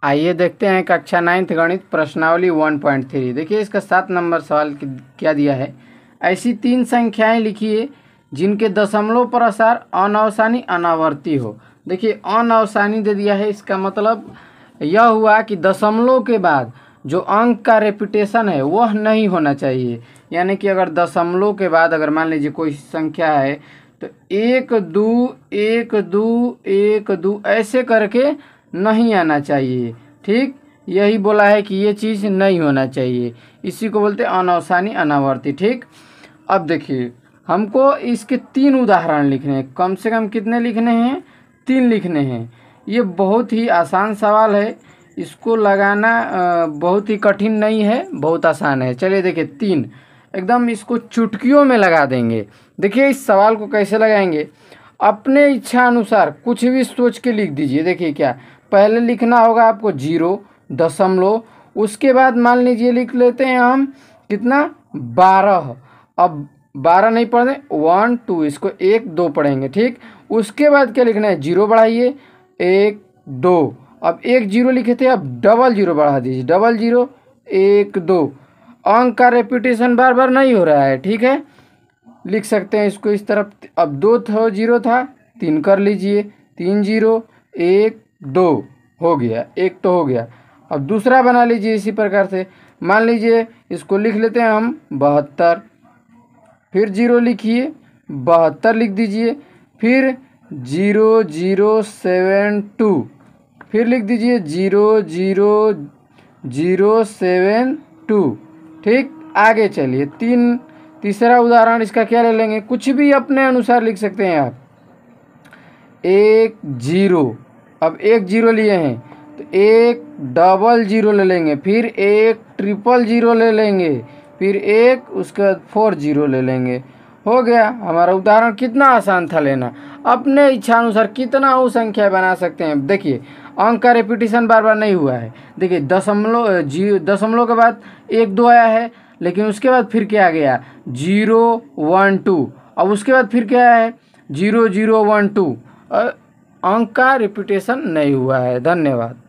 आइए देखते हैं कक्षा 9th गणित प्रश्नावली 1.3। देखिए इसका 7 नंबर सवाल क्या दिया है। ऐसी 3 संख्याएं लिखिए जिनके दशमलव पर आसार अनावसानी अनावर्ती हो। देखिए अनावसानी दे दिया है, इसका मतलब यह हुआ कि दशमलव के बाद जो अंक का रेपिटेशन है वह नहीं होना चाहिए। यानी कि अगर दशमलव के बाद अगर मान लीजिए कोई संख्या है तो 1 2 1 2 1 2 ऐसे करके नहीं आना चाहिए। ठीक, यही बोला है कि ये चीज़ नहीं होना चाहिए, इसी को बोलते हैं अनावसानी अनावर्ती। ठीक, अब देखिए हमको इसके 3 उदाहरण लिखने हैं। कम से कम कितने लिखने हैं? 3 लिखने हैं। ये बहुत ही आसान सवाल है, इसको लगाना बहुत ही कठिन नहीं है, बहुत आसान है। चलिए देखिए 3 एकदम इसको चुटकियों में लगा देंगे। देखिए इस सवाल को कैसे लगाएंगे, अपने इच्छा अनुसार कुछ भी सोच के लिख दीजिए। देखिए क्या पहले लिखना होगा आपको 0 दशमलव, उसके बाद मान लीजिए लिख लेते हैं हम कितना 12। अब 12 नहीं पढ़े 1 2, इसको 1 2 पढ़ेंगे। ठीक, उसके बाद क्या लिखना है 0 बढ़ाइए 1 2। अब 1 0 लिखे थे, अब डबल 0 बढ़ा दीजिए, डबल 0 1 2। अंक का रेपिटेशन बार बार नहीं हो रहा है। ठीक है, लिख सकते हैं इसको इस तरफ। अब 2 था 0 था 3 कर लीजिए, 3 0 1 2 हो गया, 1 तो हो गया। अब दूसरा बना लीजिए इसी प्रकार से। मान लीजिए इसको लिख लेते हैं हम 72, फिर 0 लिखिए 72 लिख दीजिए, फिर 0 0 7 2, फिर लिख दीजिए 0 0 0 7 2। ठीक, आगे चलिए तीसरा उदाहरण इसका क्या ले लेंगे, कुछ भी अपने अनुसार लिख सकते हैं आप। 1 0, अब 1 0 लिए हैं तो 1 डबल 0 ले लेंगे, फिर 1 ट्रिपल 0 ले लेंगे, फिर 1 उसके बाद 4 0 ले लेंगे। हो गया हमारा उदाहरण। कितना आसान था लेना, अपने इच्छा अनुसार कितना और संख्या बना सकते हैं। देखिए अंक का रेपिटेशन बार बार नहीं हुआ है। देखिए दशमलव के बाद 1 2 आया है, लेकिन उसके बाद फिर क्या आ गया 0 1 2। अब उसके बाद फिर क्या है 0 0 1 2। अंक का रिपीटेशन नहीं हुआ है। धन्यवाद।